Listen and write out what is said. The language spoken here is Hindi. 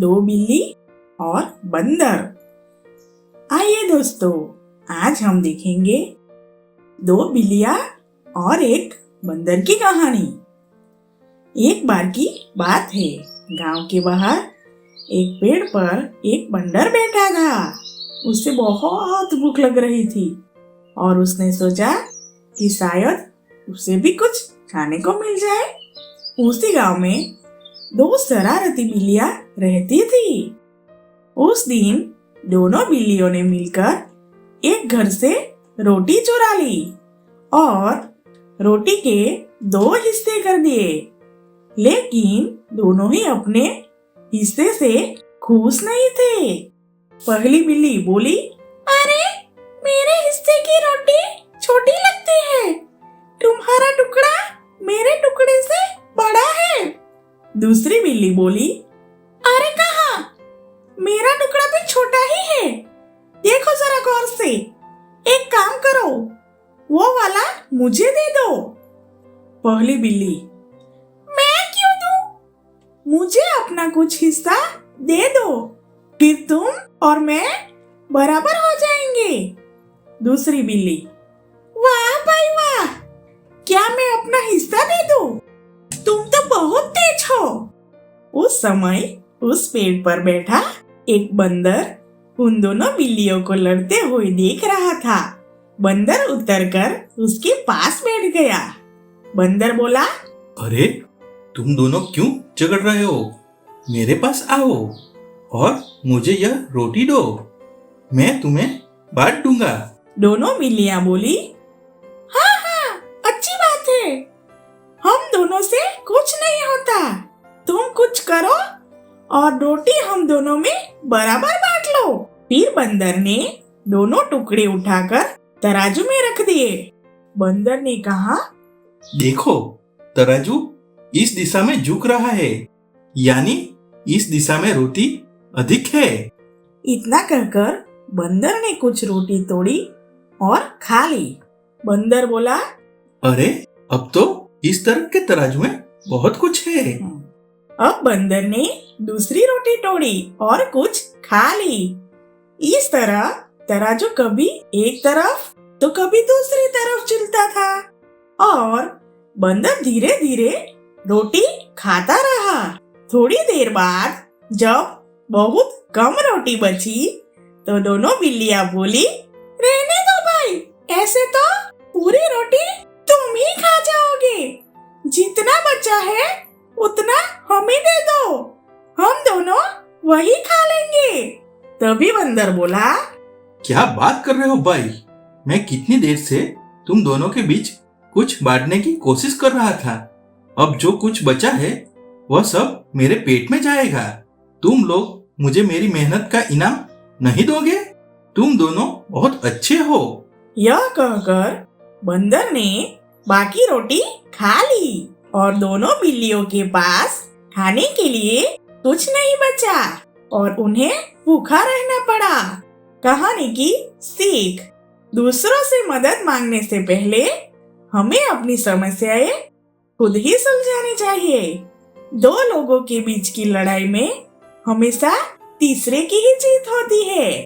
दो बिल्ली और बंदर। आइए दोस्तों, आज हम देखेंगे दो बिल्लियां और एक बंदर की कहानी। एक बार की बात है, गांव के बाहर एक पेड़ पर एक बंदर बैठा था। उसे बहुत भूख लग रही थी और उसने सोचा कि शायद उसे भी कुछ खाने को मिल जाए। उसी गांव में दो शरारती बिल्लियां रहती थी। उस दिन दोनों बिल्लियों ने मिलकर एक घर से रोटी चुरा ली और रोटी के दो हिस्से कर दिए, लेकिन दोनों ही अपने हिस्से से खुश नहीं थे। पहली बिल्ली बोली, अरे मेरे हिस्से की रोटी छोटी लगती है, तुम्हारा टुकड़ा मेरे टुकड़े से बड़ा है। दूसरी बिल्ली बोली, अरे कहाँ, मेरा टुकड़ा भी छोटा ही है, देखो जरा गौर से, एक काम करो, वो वाला मुझे दे दो। पहली बिल्ली, मैं क्यों दूं? मुझे अपना कुछ हिस्सा दे दो, फिर तुम और मैं बराबर हो जाएंगे। दूसरी बिल्ली, वाह भाई वाह, क्या मैं अपना हिस्सा दे दूं? तुम तो बहुत तेज हो। उस समय उस पेड़ पर बैठा एक बंदर उन दोनों बिल्लियों को लड़ते हुए देख रहा था। बंदर उतरकर उसके पास बैठ गया। बंदर बोला, अरे तुम दोनों क्यों झगड़ रहे हो? मेरे पास आओ और मुझे यह रोटी दो, मैं तुम्हें बांट दूंगा। दोनों बिल्लियां बोली, हाँ हाँ, अच्छी बात है, हम दोनों से कुछ नहीं होता, तुम कुछ करो और रोटी हम दोनों में बराबर बांट लो। फिर बंदर ने दोनों टुकड़े उठाकर तराजू में रख दिए। बंदर ने कहा, देखो तराजू इस दिशा में झुक रहा है, यानी इस दिशा में रोटी अधिक है। इतना कहकर बंदर ने कुछ रोटी तोड़ी और खा ली। बंदर बोला, अरे अब तो इस तरफ के तराजू में बहुत कुछ है। अब बंदर ने दूसरी रोटी तोड़ी और कुछ खा ली। इस तरह तराजू कभी एक तरफ तो कभी दूसरी तरफ चलता था और बंदर धीरे धीरे रोटी खाता रहा। थोड़ी देर बाद जब बहुत कम रोटी बची तो दोनों बिल्लियां बोली, रहने दो भाई, ऐसे तो पूरी रोटी तुम ही खा जाओगे, जितना बचा है उतना हमें दे दो, हम दोनों वही खा लेंगे। तभी बंदर बोला, क्या बात कर रहे हो भाई, मैं कितनी देर से तुम दोनों के बीच कुछ बांटने की कोशिश कर रहा था। अब जो कुछ बचा है वह सब मेरे पेट में जाएगा। तुम लोग मुझे मेरी मेहनत का इनाम नहीं दोगे? तुम दोनों बहुत अच्छे हो। यह कहकर बंदर ने बाकी रोटी खा ली और दोनों बिल्लियों के पास खाने के लिए कुछ नहीं बचा और उन्हें भूखा रहना पड़ा। कहानी की सीख, दूसरों से मदद मांगने से पहले हमें अपनी समस्याएं खुद ही सुलझानी चाहिए। दो लोगों के बीच की लड़ाई में हमेशा तीसरे की ही जीत होती है।